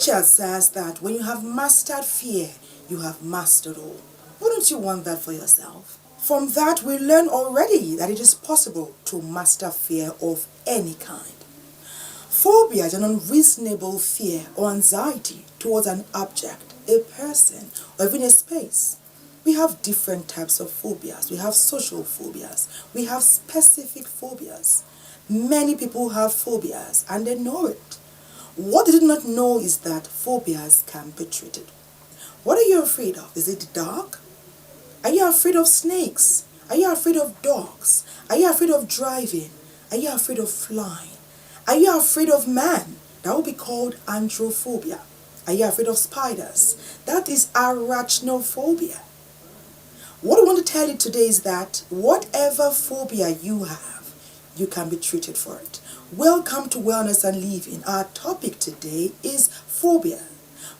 Nietzsche says that when you have mastered fear, you have mastered all. Wouldn't you want that for yourself? From that, we learn already that it is possible to master fear of any kind. Phobia is an unreasonable fear or anxiety towards an object, a person, or even a space. We have different types of phobias. We have social phobias. We have specific phobias. Many people have phobias and they know it. What they do not know is that phobias can be treated. What are you afraid of? Is it dark? Are you afraid of snakes? Are you afraid of dogs? Are you afraid of driving? Are you afraid of flying? Are you afraid of man? That would be called androphobia. Are you afraid of spiders? That is arachnophobia. What I want to tell you today is that whatever phobia you have, you can be treated for it. Welcome to Wellness and Living. Our topic today is phobia.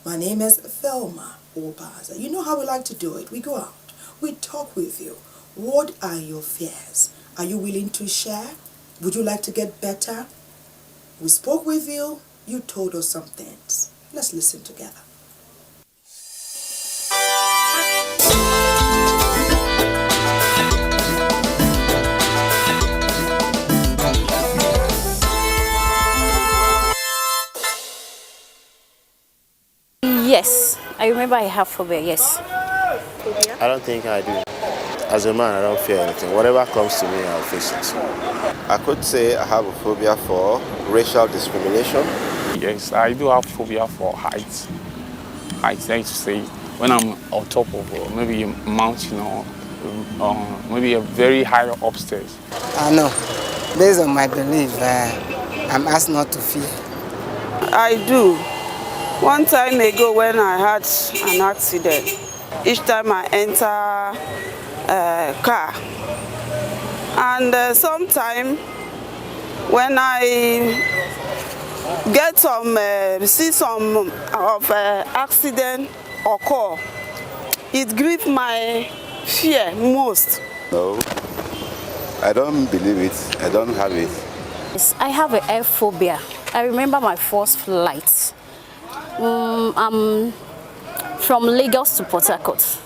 My name is Thelma Obaza. You know how we like to do it. We go out. We talk with you. What are your fears? Are you willing to share? Would you like to get better? We spoke with you. You told us some things. Let's listen together. Yes, I remember I have phobia, yes. I don't think I do. As a man, I don't fear anything. Whatever comes to me, I'll face it. I could say I have a phobia for racial discrimination. Yes, I do have phobia for heights. Heights, I used to say, when I'm on top of maybe a mountain or maybe a very high upstairs. I know. Based on my belief, I'm asked not to fear. I do. One time ago when I had an accident, each time I enter a car, and sometime when I get see some of accident occur, it grieves my fear most. No, I don't believe it. I don't have it. Yes, I have an air phobia. I remember my first flight. I'm from Lagos to Port Harcourt,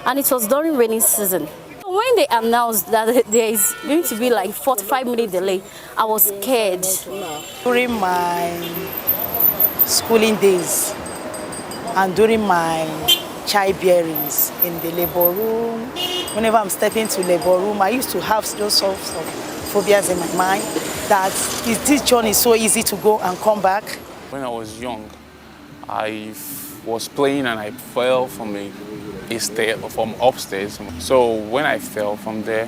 and it was during rainy season. When they announced that there is going to be like 45-minute delay, I was scared. During my schooling days and during my childbearings in the labor room, whenever I'm stepping to labor room, I used to have those sorts of phobias in my mind that this journey is so easy to go and come back. When I was young, I was playing and I fell from a stair from upstairs. So when I fell from there,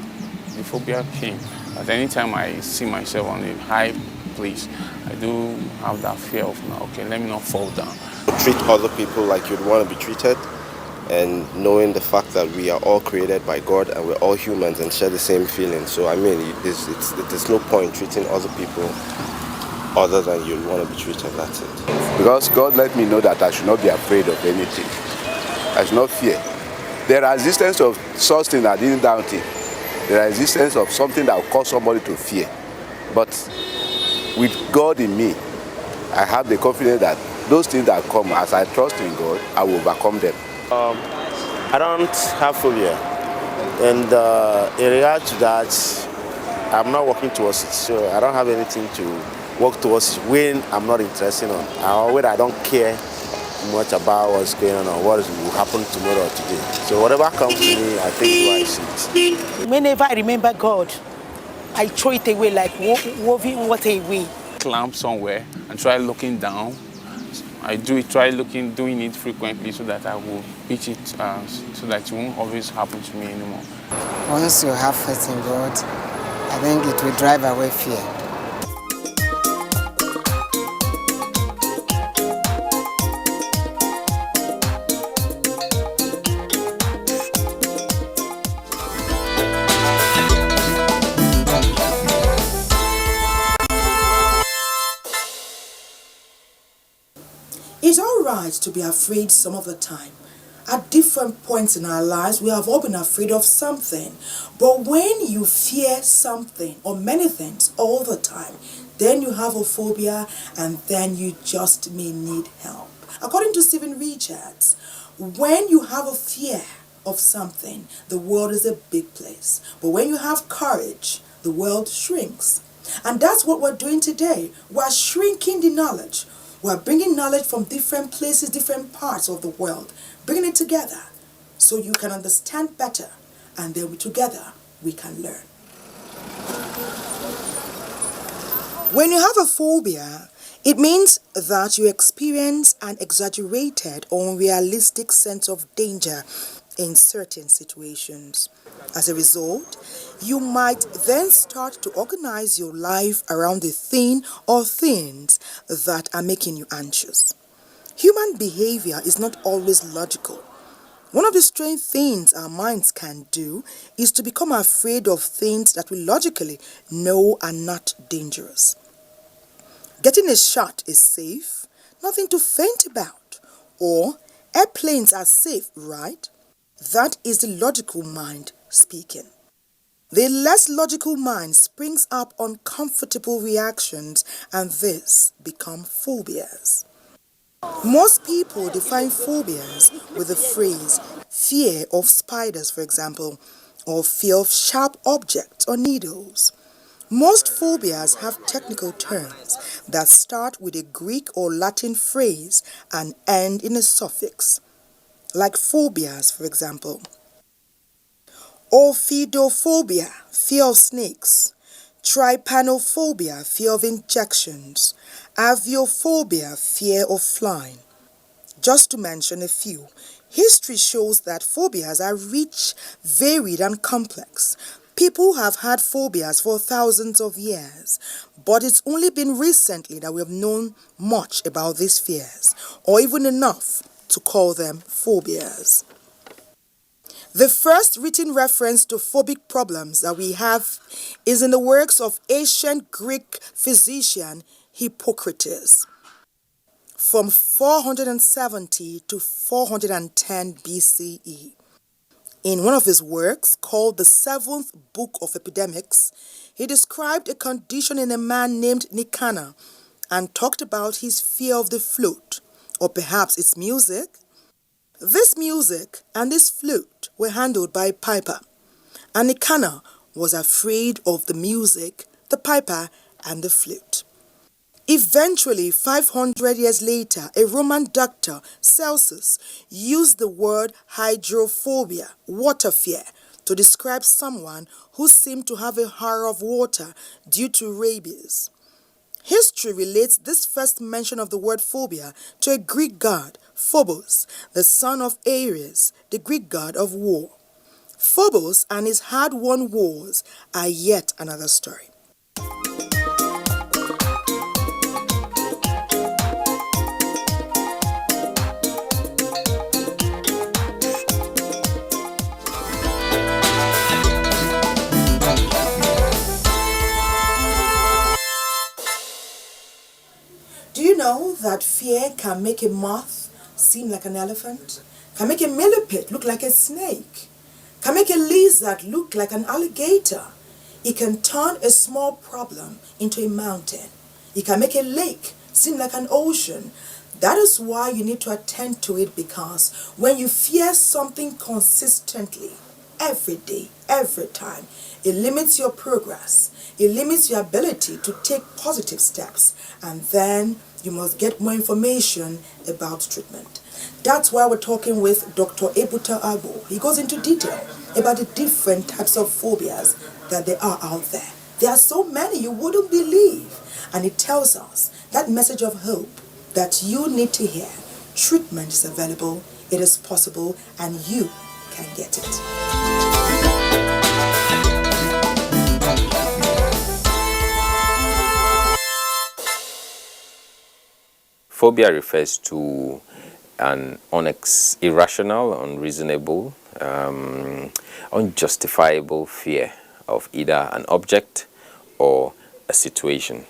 the phobia came. At any time I see myself on a high place, I do have that fear of, okay, let me not fall down. Treat other people like you'd want to be treated, and knowing the fact that we are all created by God and we're all humans and share the same feelings. So I mean, there's no point treating other people other than you want to be treated, that's it. Because God let me know that I should not be afraid of anything. I should not fear. The resistance of such thing I didn't doubt it. The resistance of something that will cause somebody to fear. But with God in me, I have the confidence that those things that come, as I trust in God, I will overcome them. I don't have phobia. And in regard to that, I'm not working towards it. So I don't have anything to work towards when I'm not interested on, or when I don't care much about what's going on or what will happen tomorrow or today. So whatever comes to me, I take it I see it. Whenever I remember God, I throw it away like woven water away. Climb somewhere and try looking down. I doing it frequently so that I will beat it, so that it won't always happen to me anymore. Once you have faith in God, I think it will drive away fear. It's all right to be afraid some of the time. At different points in our lives, we have all been afraid of something. But when you fear something or many things all the time, then you have a phobia and then you just may need help. According to Stephen Richards, when you have a fear of something, the world is a big place. But when you have courage, the world shrinks. And that's what we're doing today. We're shrinking the knowledge. We're bringing knowledge from different places, different parts of the world, bringing it together so you can understand better, and then together we can learn. When you have a phobia, it means that you experience an exaggerated or unrealistic sense of danger in certain situations. As a result, you might then start to organize your life around the thing or things that are making you anxious. Human behavior is not always logical. One of the strange things our minds can do is to become afraid of things that we logically know are not dangerous. Getting a shot is safe, nothing to faint about. Or, airplanes are safe, right? That is the logical mind speaking. The less logical mind springs up uncomfortable reactions, and this become phobias. Most people define phobias with the phrase fear of spiders, for example, or fear of sharp objects or needles. Most phobias have technical terms that start with a Greek or Latin phrase and end in a suffix, like phobias, for example. Ophidophobia, fear of snakes. Trypanophobia, fear of injections. Aviophobia, fear of flying. Just to mention a few, history shows that phobias are rich, varied, and complex. People have had phobias for thousands of years, but it's only been recently that we have known much about these fears, or even enough to call them phobias. The first written reference to phobic problems that we have is in the works of ancient Greek physician Hippocrates from 470 to 410 BCE. In one of his works, called the Seventh Book of Epidemics, he described a condition in a man named Nicanor and talked about his fear of the flute, or perhaps its music. This music and this flute were handled by a piper, and Nicanor was afraid of the music, the piper, and the flute. Eventually, 500 years later, a Roman doctor, Celsus, used the word hydrophobia, water fear, to describe someone who seemed to have a horror of water due to rabies. History relates this first mention of the word phobia to a Greek god, Phobos, the son of Ares, the Greek god of war. Phobos and his hard-won wars are yet another story. Do you know that fear can make a moth seem like an elephant? Can make a millipede look like a snake? Can make a lizard look like an alligator? It can turn a small problem into a mountain. It can make a lake seem like an ocean. That is why you need to attend to it, because when you fear something consistently, every day, every time, it limits your progress. It limits your ability to take positive steps, and then you must get more information about treatment. That's why we're talking with Dr. Ebuka Agbo. He goes into detail about the different types of phobias that there are out there. There are so many you wouldn't believe, and it tells us that message of hope that you need to hear. Treatment is available, it is possible, and you can get it. Phobia refers to an irrational, unreasonable, unjustifiable fear of either an object or a situation.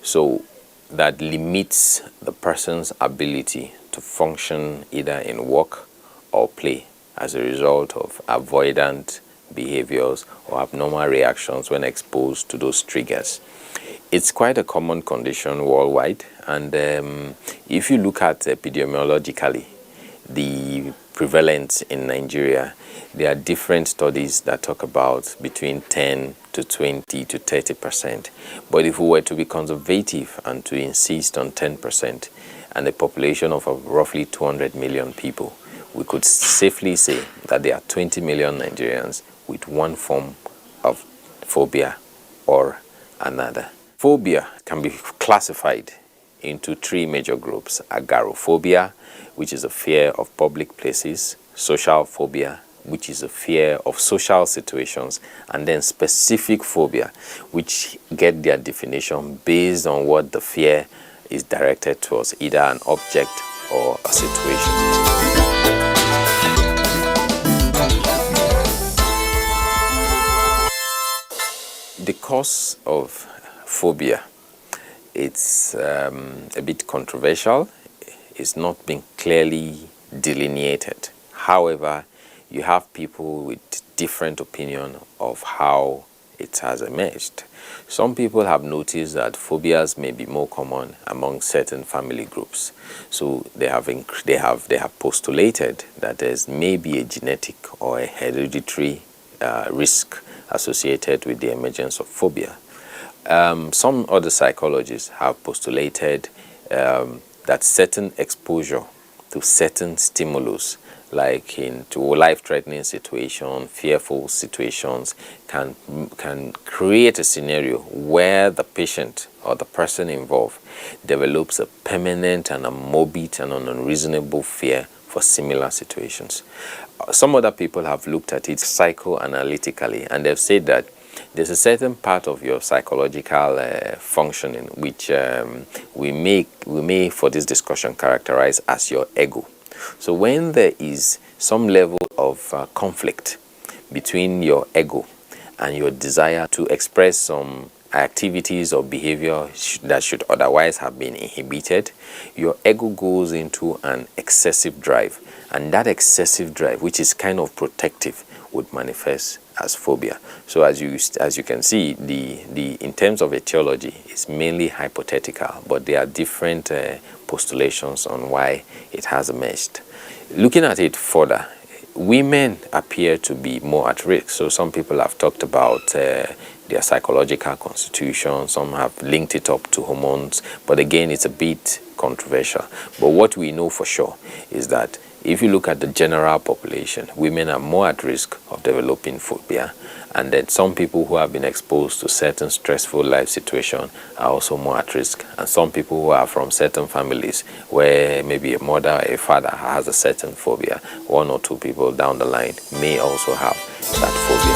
So that limits the person's ability to function either in work or play as a result of avoidant behaviors or abnormal reactions when exposed to those triggers. It's quite a common condition worldwide, and if you look at epidemiologically, the prevalence in Nigeria, there are different studies that talk about between 10 to 20 to 30%. But if we were to be conservative and to insist on 10% and a population of roughly 200 million people, we could safely say that there are 20 million Nigerians with one form of phobia or another. Phobia can be classified into three major groups: agoraphobia, which is a fear of public places; social phobia, which is a fear of social situations; and then specific phobia, which get their definition based on what the fear is directed towards, either an object or a situation. The cause of phobia, it's a bit controversial. It's not been clearly delineated. However, you have people with different opinion of how it has emerged. Some people have noticed that phobias may be more common among certain family groups. So they have postulated that there's maybe a genetic or a hereditary risk associated with the emergence of phobia. Some other psychologists have postulated that certain exposure to certain stimulus, like into life-threatening situations, fearful situations, can create a scenario where the patient or the person involved develops a permanent and a morbid and an unreasonable fear for similar situations. Some other people have looked at it psychoanalytically, and they've said that there's a certain part of your psychological functioning which we may for this discussion characterize as your ego. So when there is some level of conflict between your ego and your desire to express some activities or behavior that should otherwise have been inhibited, your ego goes into an excessive drive, and that excessive drive, which is kind of protective, would manifest as phobia. So as you can see, the in terms of etiology, it's mainly hypothetical, but there are different postulations on why it has emerged. Looking at it further, women appear to be more at risk. So some people have talked about their psychological constitution, some have linked it up to hormones, but again, it's a bit controversial. But what we know for sure is that if you look at the general population, women are more at risk of developing phobia, and then some people who have been exposed to certain stressful life situations are also more at risk. And some people who are from certain families where maybe a mother or a father has a certain phobia, one or two people down the line may also have that phobia.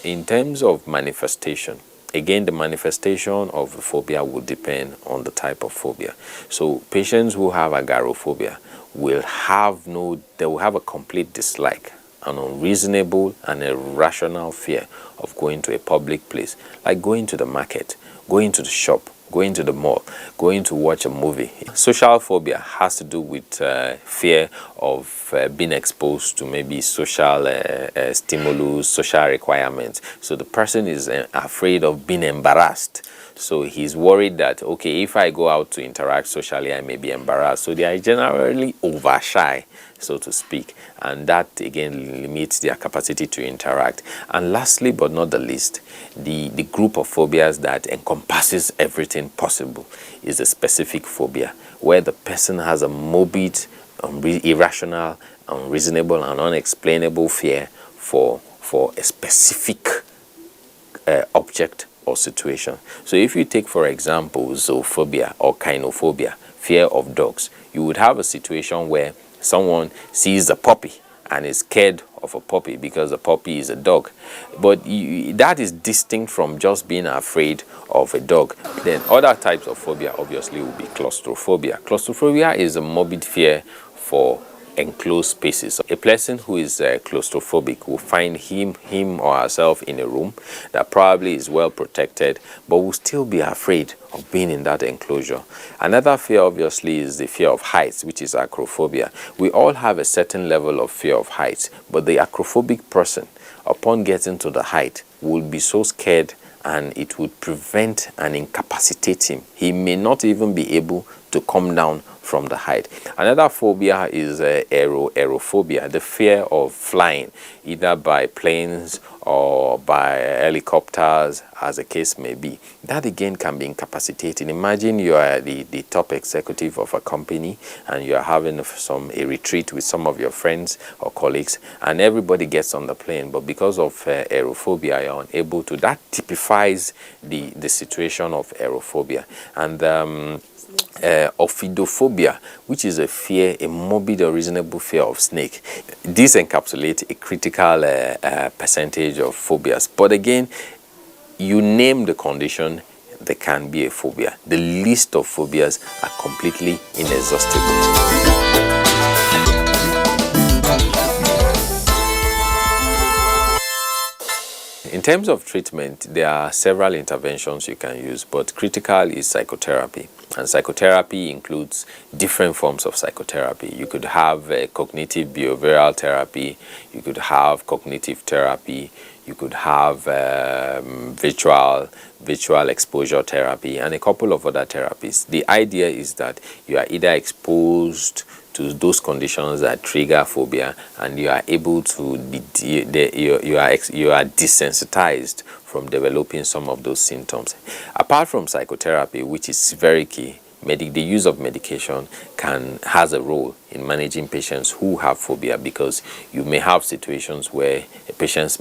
In terms of manifestation, again, the manifestation of the phobia will depend on the type of phobia. So patients who have agoraphobia will have a complete dislike, an unreasonable and irrational fear of going to a public place, like going to the market, going to the shop, going to the mall, going to watch a movie. Social phobia has to do with fear of being exposed to maybe social stimulus, social requirements. So the person is afraid of being embarrassed. So he's worried that, okay, if I go out to interact socially, I may be embarrassed. So they are generally over shy, so to speak. And that, again, limits their capacity to interact. And lastly, but not the least, the group of phobias that encompasses everything possible is a specific phobia, where the person has a morbid, irrational, unreasonable, and unexplainable fear for a specific object or situation. So if you take, for example, zoophobia or kynophobia, fear of dogs, you would have a situation where someone sees a puppy and is scared of a puppy because the puppy is a dog. But that is distinct from just being afraid of a dog. Then other types of phobia obviously will be claustrophobia. Claustrophobia is a morbid fear for enclosed spaces. A person who is claustrophobic will find him or herself in a room that probably is well protected, but will still be afraid of being in that enclosure. Another fear obviously is the fear of heights, which is acrophobia. We all have a certain level of fear of heights, but the acrophobic person, upon getting to the height, will be so scared and it would prevent and incapacitate him. He may not even be able to come down from the height. Another phobia is aerophobia, the fear of flying, either by planes or by helicopters, as the case may be. That again can be incapacitating. Imagine you are the top executive of a company and you are having a retreat with some of your friends or colleagues, and everybody gets on the plane, but because of aerophobia, you're unable to. That typifies the situation of aerophobia. And ophidophobia, which is a morbid or reasonable fear of snake. This encapsulates a critical percentage of phobias. But again, you name the condition, there can be a phobia. The list of phobias are completely inexhaustible. In terms of treatment, there are several interventions you can use, but critical is psychotherapy. And psychotherapy includes different forms of psychotherapy. You could have cognitive behavioral therapy, you could have cognitive therapy, you could have visual exposure therapy, and a couple of other therapies. The idea is that you are either exposed to those conditions that trigger phobia, and you are able to you are desensitized from developing some of those symptoms. Apart from psychotherapy, which is very key, the use of medication has a role in managing patients who have phobia, because you may have situations where a patient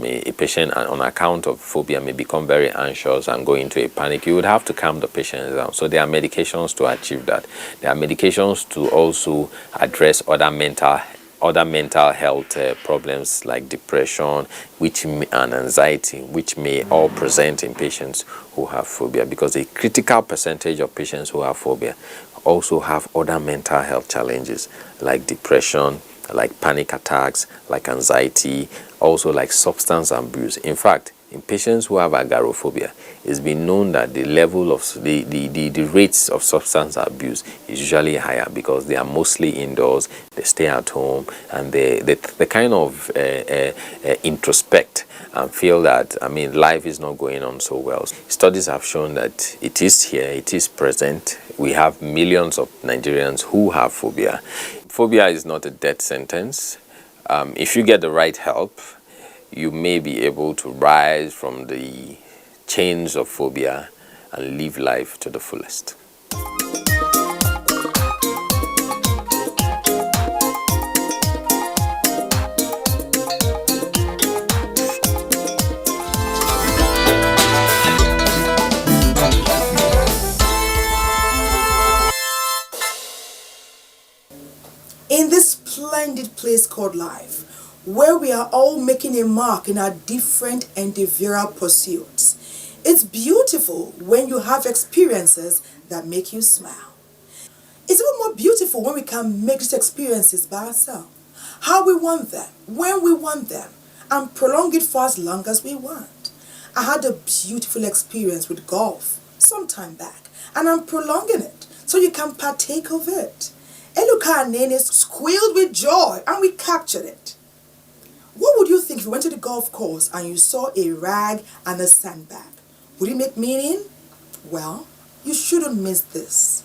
on account of phobia may become very anxious and go into a panic. You would have to calm the patient down. So there are medications to achieve that. There are medications to also address other mental health problems like depression and anxiety, which may all present in patients who have phobia, because a critical percentage of patients who have phobia also have other mental health challenges like depression, like panic attacks, like anxiety, also like substance abuse. In fact, in patients who have agoraphobia, it's been known that the level of the rates of substance abuse is usually higher, because they are mostly indoors, they stay at home, and they kind of introspect and feel that, life is not going on so well. Studies have shown that it is here, it is present. We have millions of Nigerians who have phobia. Phobia is not a death sentence. If you get the right help, you may be able to rise from the chains of phobia and live life to the fullest. In this splendid place called life, where we are all making a mark in our different endeavoral pursuits, it's beautiful when you have experiences that make you smile. It's even more beautiful when we can make these experiences by ourselves, how we want them, when we want them, and prolong it for as long as we want. I had a beautiful experience with golf some time back, and I'm prolonging it so you can partake of it. Eluka and Nene squealed with joy, and we captured it. What would you think if you went to the golf course and you saw a rag and a sandbag? Would it make meaning? Well, you shouldn't miss this.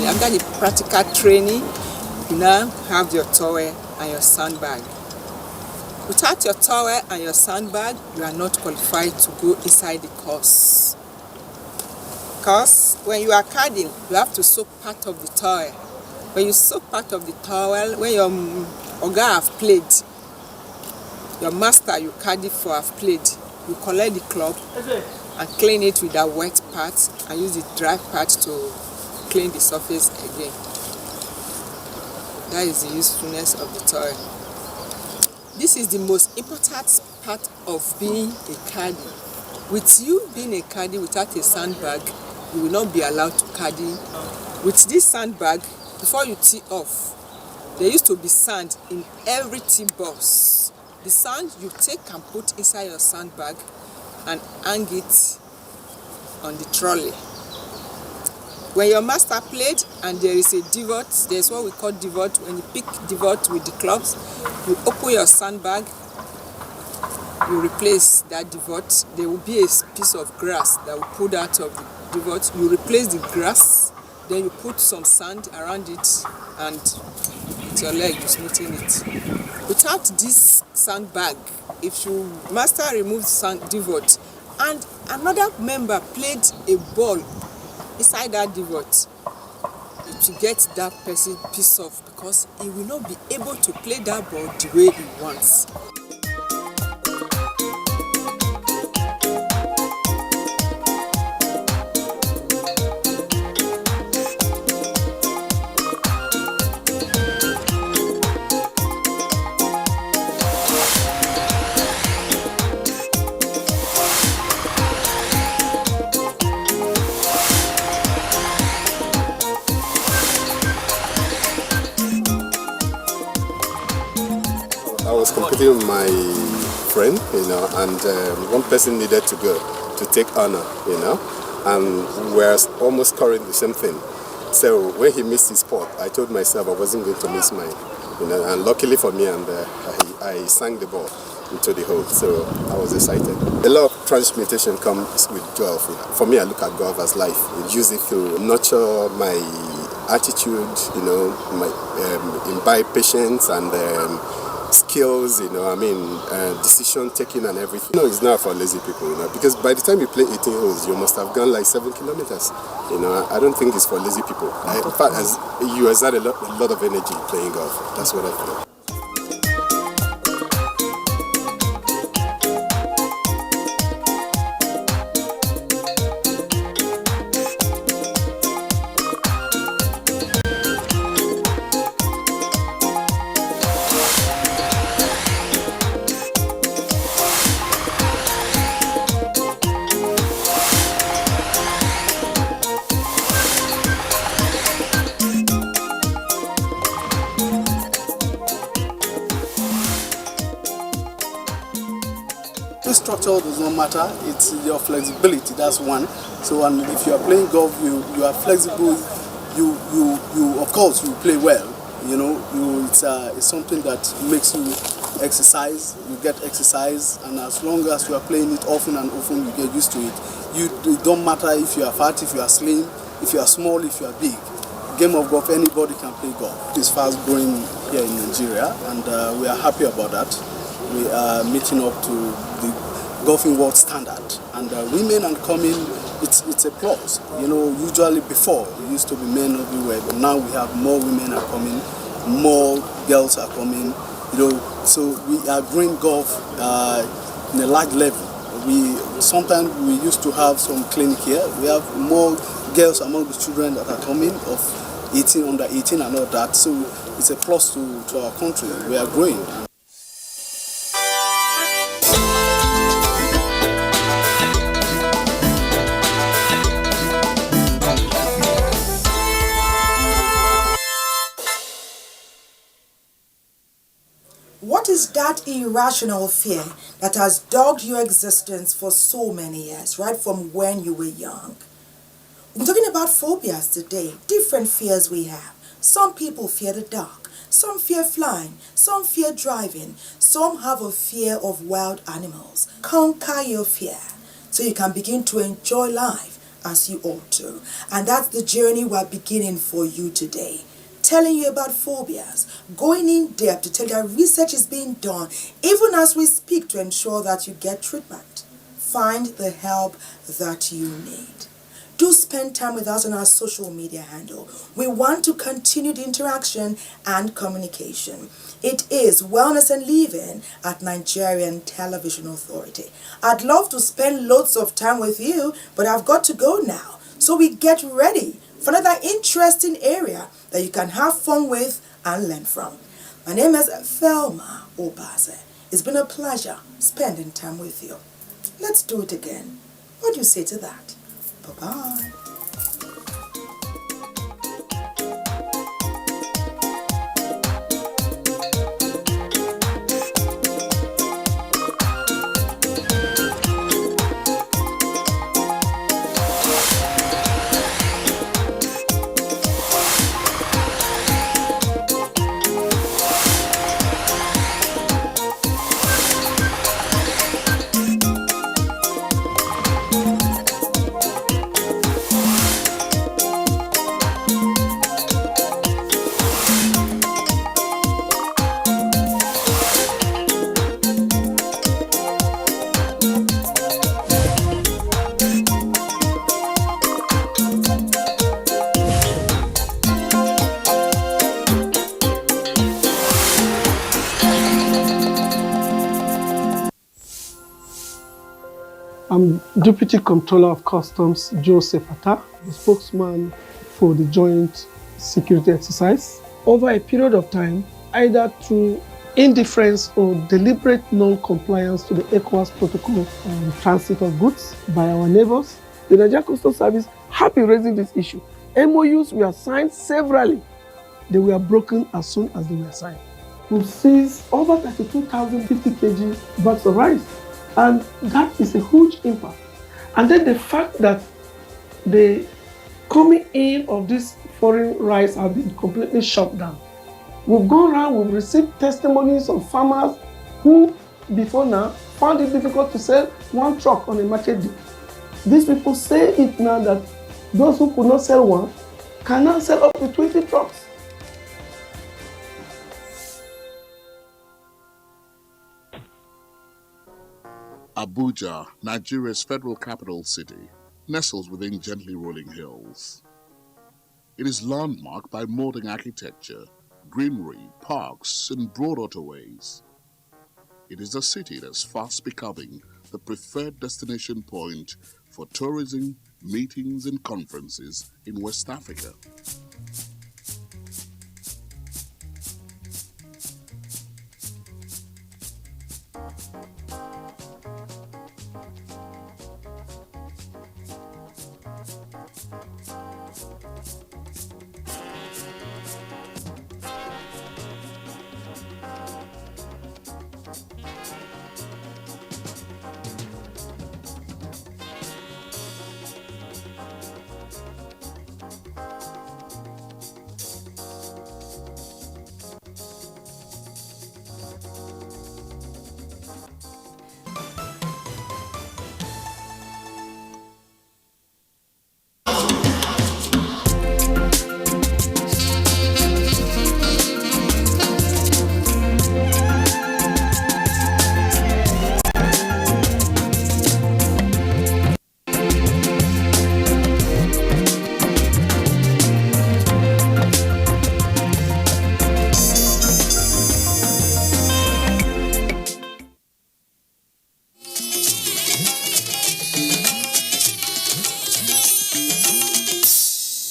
After the practical training, you now have your towel and your sandbag. Without your towel and your sandbag, you are not qualified to go inside the course. Because when you are carding, you have to soak part of the towel When you soak part of the towel, when your oga have played, your master you carry for have played, you collect the cloth and clean it with that wet part and use the dry part to clean the surface again. That is the usefulness of the towel. This is the most important part of being a caddy. With you being a caddy without a sandbag, you will not be allowed to caddy. With this sandbag, before you tee off, there used to be sand in every tee box. The sand you take and put inside your sandbag and hang it on the trolley. When your master played and there is a divot, there's what we call divot. When you pick divot with the clubs, you open your sandbag, you replace that divot. There will be a piece of grass that will pull out of the divot. You replace the grass, then you put some sand around it and with your leg you smoothen it. Without this sandbag, if your master removes sand divot and another member played a ball inside that divot, to get that person pissed off because he will not be able to play that ball the way he wants. I was competing with my friend, and one person needed to go to take honor, and we're almost scoring the same thing. So when he missed his spot, I told myself I wasn't going to miss mine, and luckily for me, and I sang the ball into the hole, so I was excited. A lot of transmutation comes with golf. For me, I look at golf as life. I use it to nurture my attitude, imbibe patience and skills, decision taking and everything. It's not for lazy people, because by the time you play 18 holes, you must have gone like 7 kilometers. I don't think it's for lazy people. In fact, you exert a lot of energy playing golf. That's what I feel. Structure does not matter, it's your flexibility, that's one. So if you are playing golf, you are flexible, you of course you play well, it's something that makes you exercise, you get exercise, and as long as you are playing it often and often, you get used to it. It don't matter if you are fat, if you are slim, if you are small, if you are big. Game of golf, anybody can play golf. It's fast growing here in Nigeria, and we are happy about that. We are meeting up to the golfing world standard, and women are coming. It's a plus. Usually before it used to be men everywhere, but now we have more women are coming, more girls are coming. So we are growing golf in a large level. Sometimes we used to have some clinic here. We have more girls among the children that are coming of 18, under 18 and all that. So it's a plus to our country. We are growing. What is that irrational fear that has dogged your existence for so many years, right from when you were young? We're talking about phobias today, different fears we have. Some people fear the dark, some fear flying, some fear driving, some have a fear of wild animals. Conquer your fear so you can begin to enjoy life as you ought to. And that's the journey we're beginning for you today. Telling you about phobias, going in depth to tell you that research is being done even as we speak to ensure that you get treatment. Find the help that you need. do spend time with us on our social media handle. We want to continue the interaction and communication. It is Wellness and Living at Nigerian Television Authority. I'd love to spend loads of time with you, but I've got to go now. So we get ready for another interesting area that you can have fun with and learn from. My name is Thelma Obaze. It's been a pleasure spending time with you. Let's do it again. What do you say to that? Bye-bye. I'm Deputy Comptroller of Customs Joseph Atta, the spokesman for the joint security exercise. Over a period of time, either through indifference or deliberate non-compliance to the ECOWAS protocol on the transit of goods by our neighbors, the Nigerian Customs Service have been raising this issue. MOUs were signed severally. They were broken as soon as they were signed. We've seized over 32,050 kg bags of rice. And that is a huge impact. And then the fact that the coming in of this foreign rice have been completely shut down. We've gone around, we've received testimonies of farmers who, before now, found it difficult to sell one truck on a market day. These people say it now that those who could not sell one can now sell up to 20 trucks. Abuja, Nigeria's federal capital city, nestles within gently rolling hills. It is landmarked by modern architecture, greenery, parks, and broad waterways. It is a city that's fast becoming the preferred destination point for tourism, meetings, and conferences in West Africa.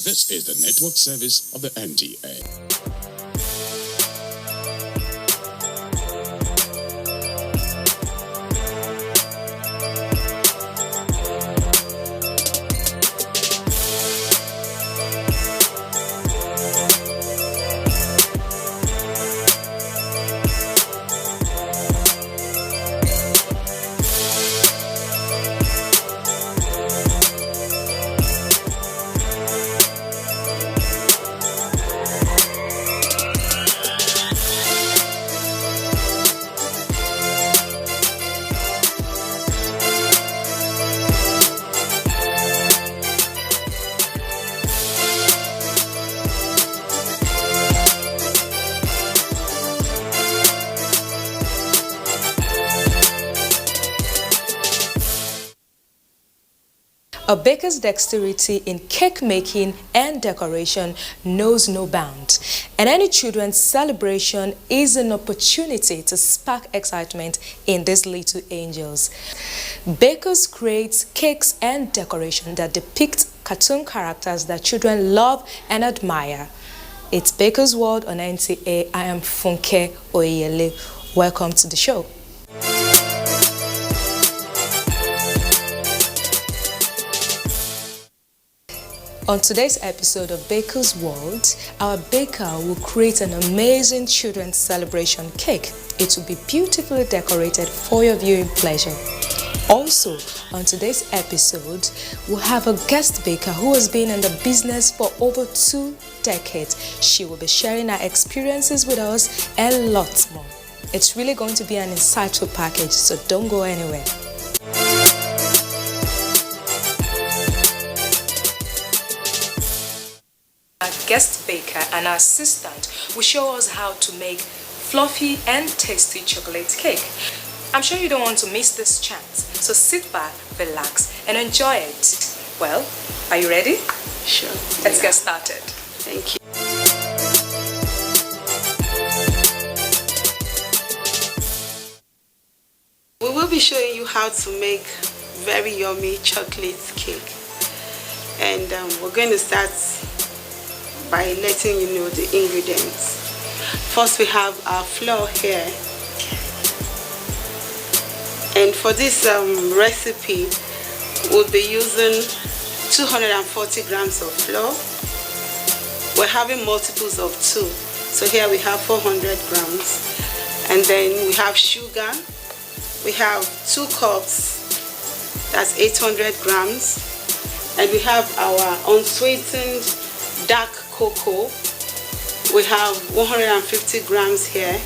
This is the network service of the NTA. A baker's dexterity in cake making and decoration knows no bound, and any children's celebration is an opportunity to spark excitement in these little angels. Bakers create cakes and decoration that depict cartoon characters that children love and admire. It's Baker's World on NTA. I am Funke Oyele. Welcome to the show. On today's episode of Baker's World, our baker will create an amazing children's celebration cake. It will be beautifully decorated for your viewing pleasure. Also, on today's episode, we'll have a guest baker who has been in the business for over 2 decades. She will be sharing her experiences with us and lots more. It's really going to be an insightful package, so don't go anywhere. Our guest baker and our assistant will show us how to make fluffy and tasty chocolate cake. I'm sure you don't want to miss this chance, so sit back, relax, and enjoy it. Well, are you ready? Sure. Let's get started. Thank you. We will be showing you how to make very yummy chocolate cake. And we're going to start by letting you know the ingredients. First, we have our flour here. And for this recipe, we'll be using 240 grams of flour. We're having multiples of 2. So here we have 400 grams. And then we have sugar. We have 2 cups. That's 800 grams. And we have our unsweetened dark cocoa. We have 150 grams here.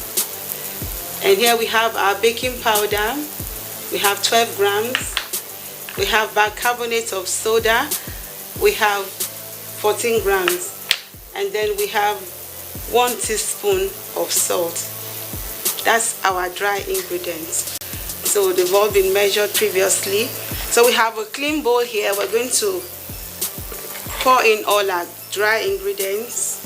And here we have our baking powder. We have 12 grams. We have bicarbonate of soda. We have 14 grams. And then we have 1 teaspoon of salt. That's our dry ingredients. So they've all been measured previously. So we have a clean bowl here. We're going to pour in all our dry ingredients.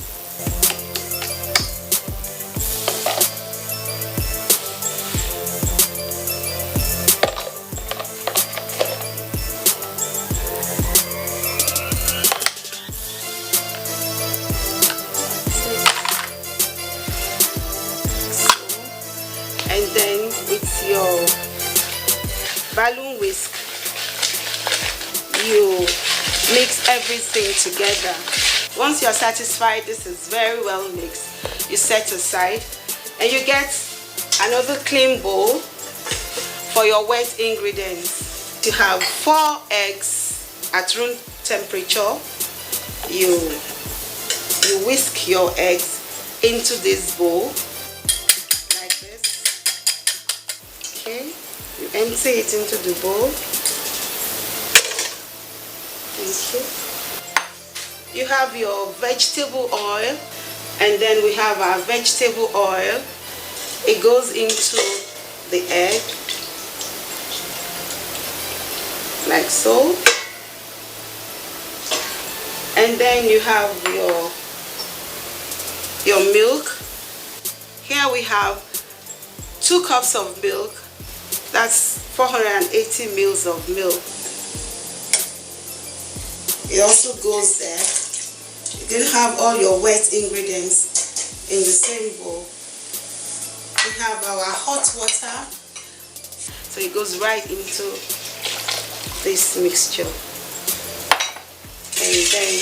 And then with your balloon whisk, you mix everything together. Once you're satisfied this is very well mixed, you set aside and you get another clean bowl for your wet ingredients. You have 4 eggs at room temperature. You whisk your eggs into this bowl. You empty it into the bowl. Thank you. You have your vegetable oil, and then we have our vegetable oil. It goes into the egg, like so. And then you have your milk. Here we have 2 cups of milk. That's 480 mils of milk. It also goes there. You can have all your wet ingredients in the same bowl. We have our hot water. So it goes right into this mixture. And then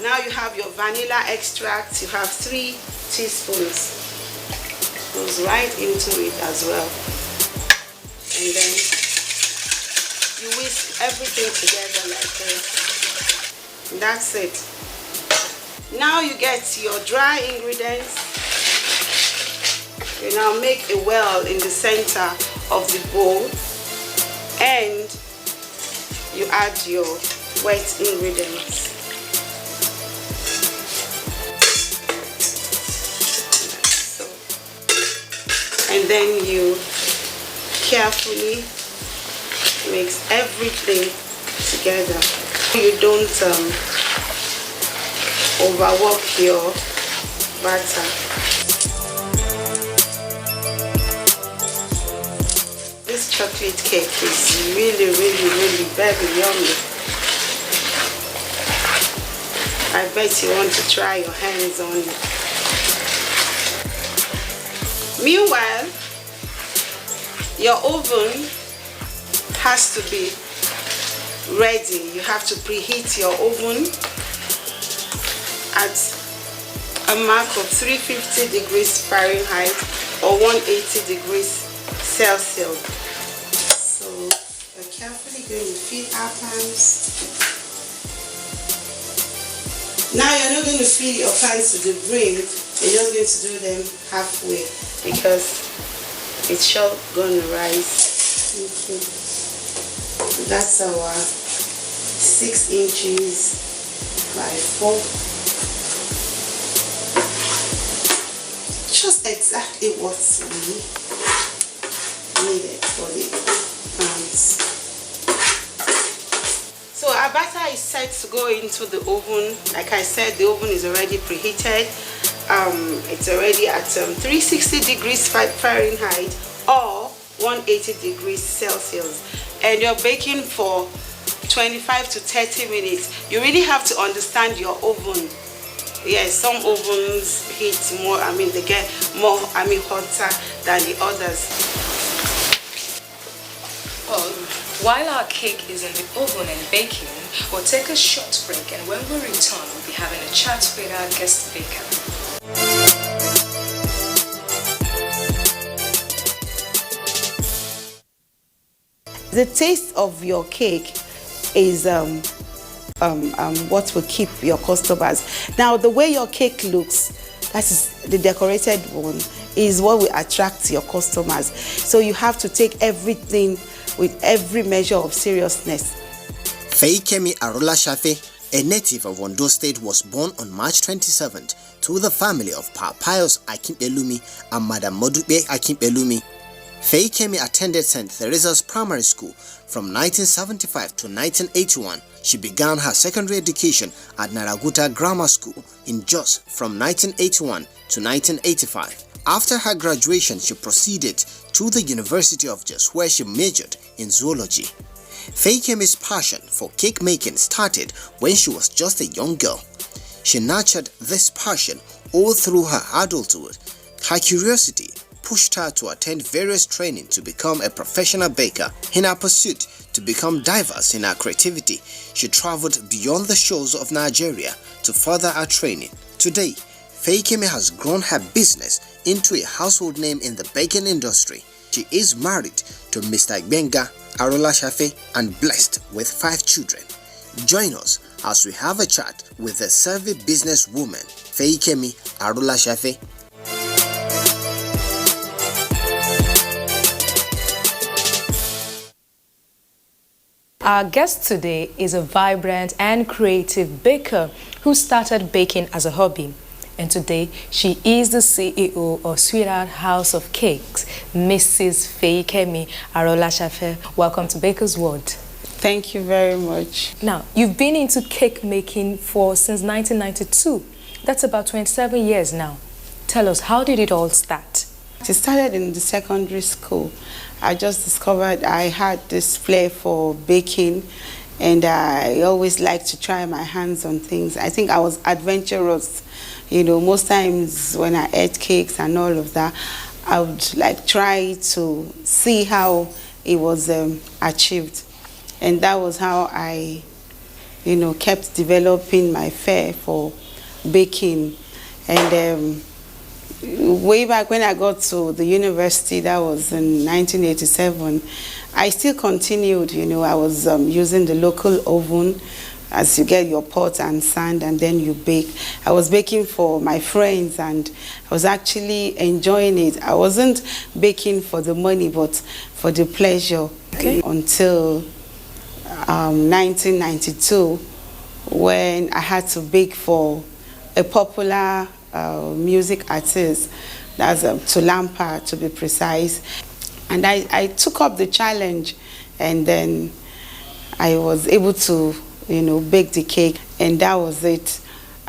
now you have your vanilla extract. You have 3 teaspoons. Goes right into it as well. And then you whisk everything together like this. And that's it. Now you get your dry ingredients. You now make a well in the center of the bowl and you add your wet ingredients. And then you carefully mix everything together. You don't overwork your batter. This chocolate cake is really very yummy. I bet you want to try your hands on it. Meanwhile, your oven has to be ready. You have to preheat your oven at a mark of 350 degrees Fahrenheit or 180 degrees Celsius. So we're carefully going to fill our pans. Now you're not going to fill your pans to the brim, you're just going to do them halfway because it's sure going to rise. Okay. That's our 6 inches by 4. Just exactly what we needed for the pans. So our batter is set to go into the oven. Like I said, the oven is already preheated. It's already at 360 degrees Fahrenheit or 180 degrees Celsius. And you're baking for 25 to 30 minutes. You really have to understand your oven. Yes, some ovens heat more, they get more, hotter than the others. Well, while our cake is in the oven and baking, we'll take a short break, and when we return, we'll be having a chat with our guest baker. The taste of your cake is what will keep your customers. Now, the way your cake looks, that is the decorated one, is what will attract your customers. So you have to take everything with every measure of seriousness. Feikemi Arolashafe, a native of Ondo State, was born on March 27th to the family of Pa Pius Akimpelumi and Madam Modupe Akimpelumi. Feikemi attended St. Teresa's Primary School from 1975 to 1981. She began her secondary education at Naraguta Grammar School in Jos from 1981 to 1985. After her graduation, she proceeded to the University of Jos, where she majored in zoology. Feikemi's passion for cake making started when she was just a young girl. She nurtured this passion all through her adulthood. Her curiosity pushed her to attend various training to become a professional baker. In her pursuit to become diverse in her creativity, she traveled beyond the shores of Nigeria to further her training. Today, Feikemi has grown her business into a household name in the baking industry. She is married to Mr. Benga Arolashafe and blessed with 5 children. Join us as we have a chat with the savvy businesswoman Feikemi Arolashafe. Our guest today is a vibrant and creative baker who started baking as a hobby. And today, she is the CEO of Sweetheart House of Cakes, Mrs. Feikemi Arolashafe. Welcome to Baker's World. Thank you very much. Now, you've been into cake making since 1992. That's about 27 years now. Tell us, how did it all start? It started in the secondary school. I just discovered I had this flair for baking, and I always liked to try my hands on things. I think I was adventurous. You know, most times when I ate cakes and all of that, I would try to see how it was achieved. And that was how I, kept developing my flair for baking. And way back when I got to the university, that was in 1987, I still continued. I was using the local oven as you get your pot and sand and then you bake. I was baking for my friends and I was actually enjoying it. I wasn't baking for the money but for the pleasure. Okay. Until 1992, when I had to bake for a popular music artist, that's Tulampa to be precise. And I took up the challenge, and then I was able to, bake the cake, and that was it.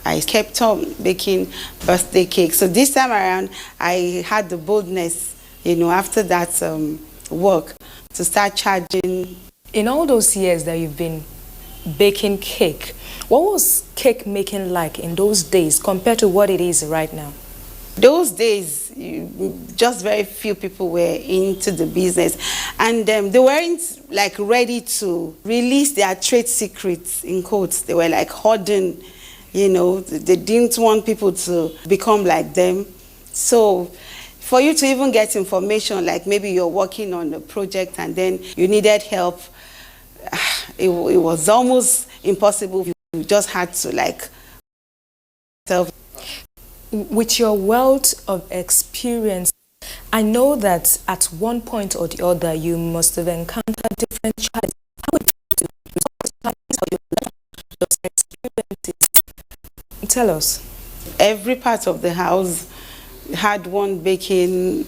I kept on baking birthday cake. So this time around, I had the boldness, after that work, to start charging. In all those years that you've been baking cake, what was cake making like in those days compared to what it is right now? Those days, just very few people were into the business, and they weren't like ready to release their trade secrets, in quotes. They were like hoarding, they didn't want people to become like them. So for you to even get information, like maybe you're working on a project and then you needed help, it was almost impossible. You just had to like self. With your wealth of experience, I know that at one point or the other you must have encountered different challenges. How would you resolve those experiences? Tell us. Every part of the house had one baking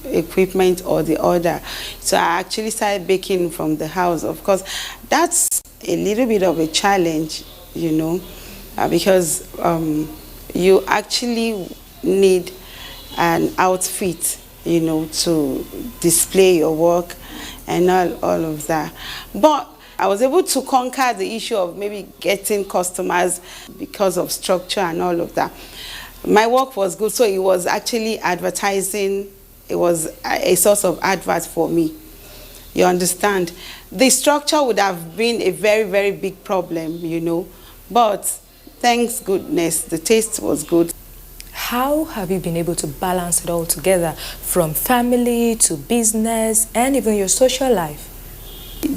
equipment or the other. So I actually started baking from the house. Of course, that's a little bit of a challenge, because you actually need an outfit, to display your work and all of that. But I was able to conquer the issue of maybe getting customers because of structure and all of that. My work was good, so it was actually advertising. It was a source of advert for me. You understand? The structure would have been a very, very big problem, but thanks goodness, the taste was good. How have you been able to balance it all together, from family to business and even your social life?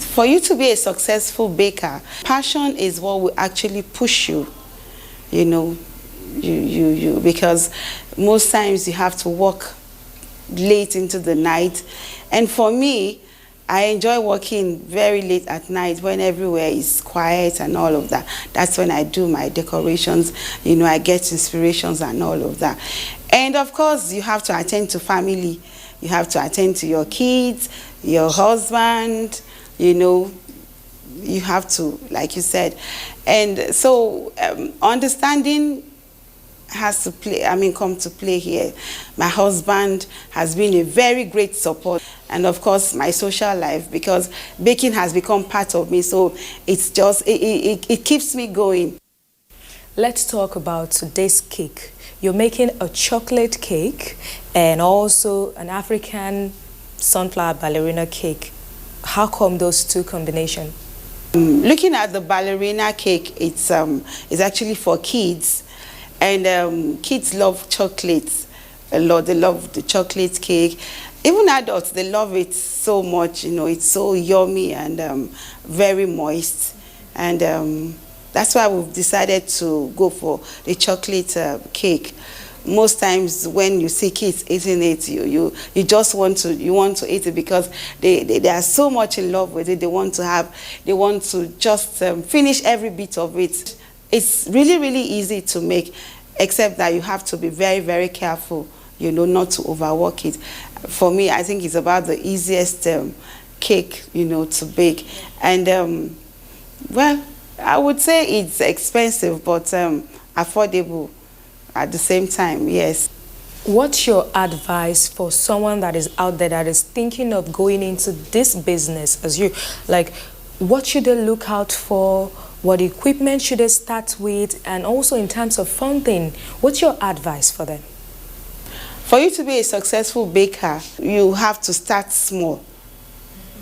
For you to be a successful baker, passion is what will actually push you, because most times you have to work late into the night. And for me, I enjoy working very late at night when everywhere is quiet and all of that. That's when I do my decorations, I get inspirations and all of that. And of course, you have to attend to family. You have to attend to your kids, your husband, you have to, like you said. And so understanding has to come to play here. My husband has been a very great support, and of course my social life, because baking has become part of me, so it's just it keeps me going. Let's talk about today's cake. You're making a chocolate cake and also an African sunflower ballerina cake. How come those two combinations? Looking at the ballerina cake, it's actually for kids. And kids love chocolates a lot. They love the chocolate cake. Even adults, they love it so much. It's so yummy and very moist. And that's why we've decided to go for the chocolate cake. Most times when you see kids eating it, you just want to eat it because they are so much in love with it. They want to just finish every bit of it. It's really, really easy to make, except that you have to be very, very careful, not to overwork it. For me, I think it's about the easiest cake, to bake. And, well, I would say it's expensive, but affordable at the same time, yes. What's your advice for someone that is out there that is thinking of going into this business as you? Like, what should they look out for? What equipment should they start with? And also in terms of funding, what's your advice for them? For you to be a successful baker, you have to start small.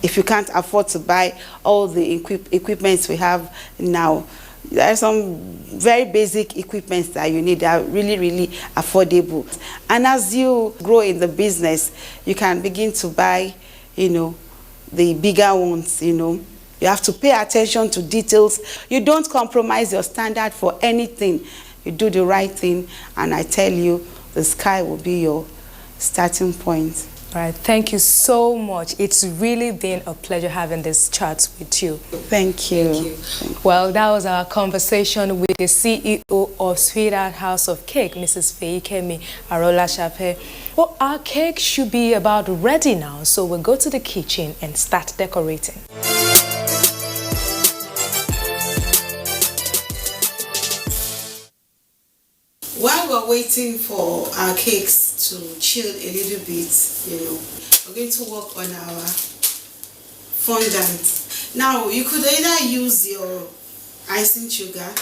If you can't afford to buy all the equipments we have now, there are some very basic equipments that you need that are really, really affordable. And as you grow in the business, you can begin to buy, the bigger ones, You have to pay attention to details. You don't compromise your standard for anything. You do the right thing, and I tell you, the sky will be your starting point. All right, thank you so much. It's really been a pleasure having this chat with you. Thank you. Thank you. Well, that was our conversation with the CEO of Sweetheart House of Cake, Mrs. Feyikemi Arolashafe. Well, our cake should be about ready now, so we'll go to the kitchen and start decorating. While we're waiting for our cakes to chill a little bit, we're going to work on our fondant. Now, you could either use your icing sugar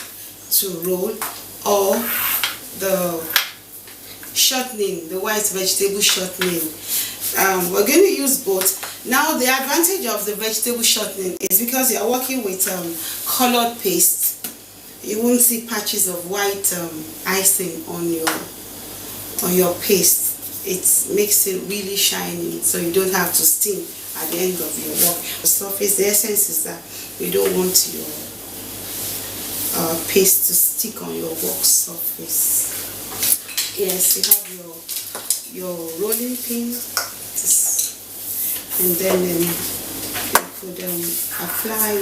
to roll or the shortening, the white vegetable shortening. We're going to use both. Now, the advantage of the vegetable shortening is because you're working with colored paste. You won't see patches of white icing on your paste. It makes it really shiny, so you don't have to steam at the end of your work. The surface, the essence is that you don't want your paste to stick on your work surface. Yes, you have your rolling pin, and then you could apply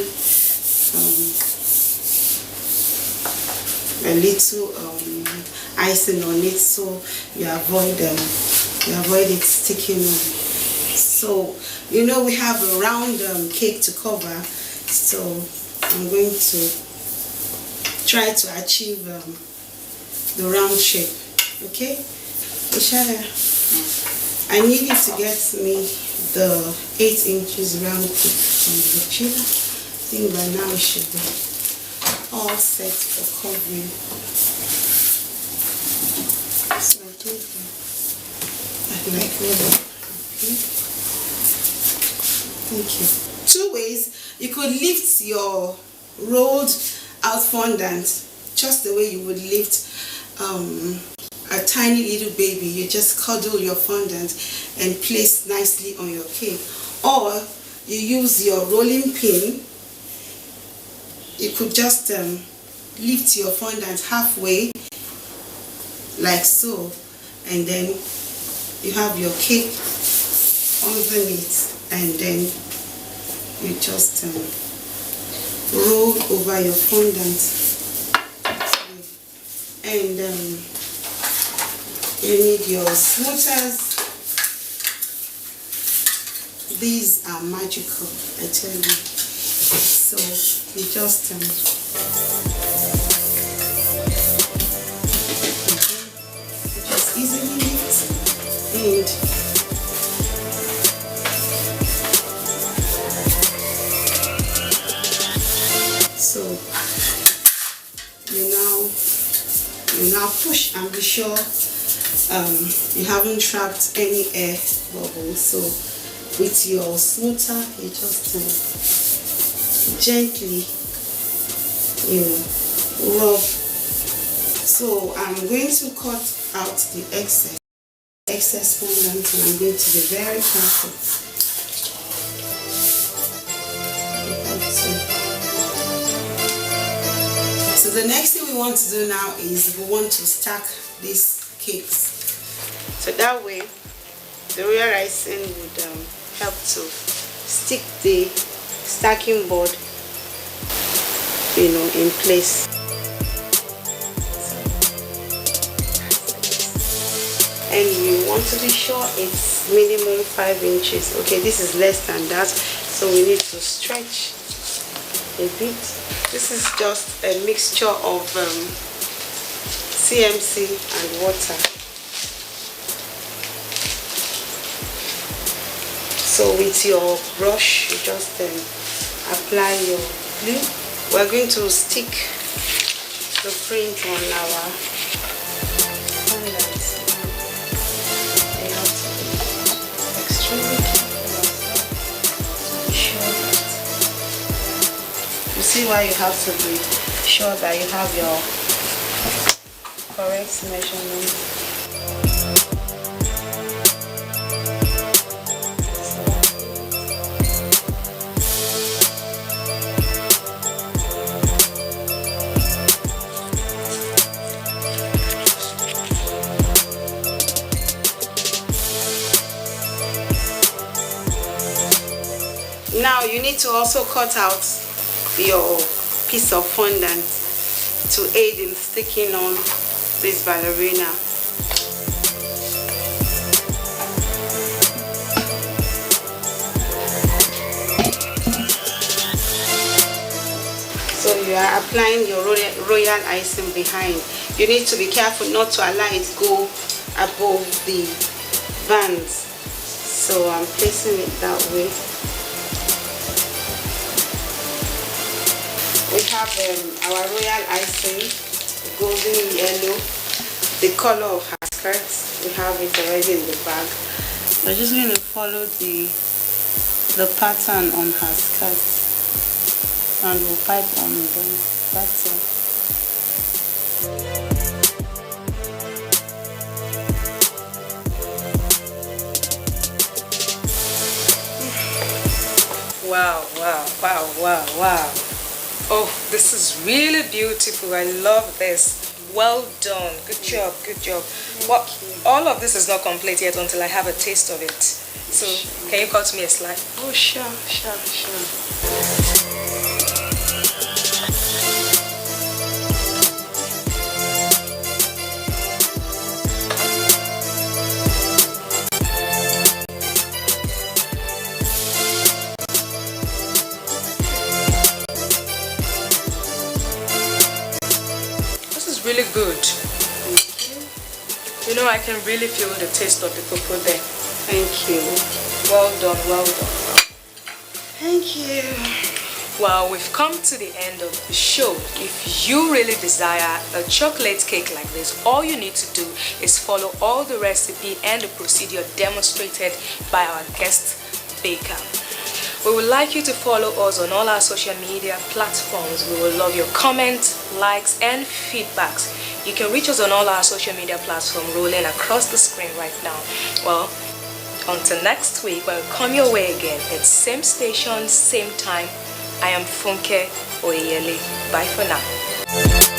a little icing on it, so you avoid it sticking on. So we have a round cake to cover, so I'm going to try to achieve the round shape. Okay, Ishala, I need you to get me the 8 inches round cake from the chiller. I think by now it should be all set for covering. So I think I'd like that. Okay. Thank you. 2 ways you could lift your rolled out fondant just the way you would lift a tiny little baby. You just cuddle your fondant and place nicely on your cake, or you use your rolling pin. You could just lift your fondant halfway, like so, and then you have your cake underneath, and then you just roll over your fondant. And you need your smoothers. These are magical, I tell you. So you just easily lift, and so you now push and be sure you haven't trapped any air bubbles. So with your smoother, you just gently rub. So I'm going to cut out the excess fondant, and I'm going to be very careful. So the next thing we want to do now is we want to stack these cakes. So that way the royal icing would help to stick the stacking board in place. And you want to be sure it's minimum 5 inches. Okay, this is less than that, so we need to stretch a bit. This is just a mixture of CMC and water. So with your brush, you just apply your glue. We're going to stick the print on our fondant. You have to be extremely careful to be sure that you see why you have to be sure that you have your correct measurement. Now you need to also cut out your piece of fondant to aid in sticking on this ballerina. So you are applying your royal icing behind. You need to be careful not to allow it go above the bands. So I'm placing it that way. We have our royal icing, golden yellow, the color of her skirt. We have it already in the bag. We're just going to follow the pattern on her skirt, and we'll pipe on them. That's it. Wow, wow, wow, wow, wow. Oh, this is really beautiful. I love this. Well done. Good job, good job. Well, all of this is not complete yet until I have a taste of it. So, can you cut me a slice? Oh, sure. Really good. You know, I can really feel the taste of the cocoa there. Thank you. Well done, well done. Thank you. Well, we've come to the end of the show. If you really desire a chocolate cake like this, all you need to do is follow all the recipe and the procedure demonstrated by our guest baker. We would like you to follow us on all our social media platforms. We will love your comments, likes, and feedbacks. You can reach us on all our social media platforms rolling across the screen right now. Well, until next week, when we come your way again, it's same station, same time. I am Funke Oyele. Bye for now.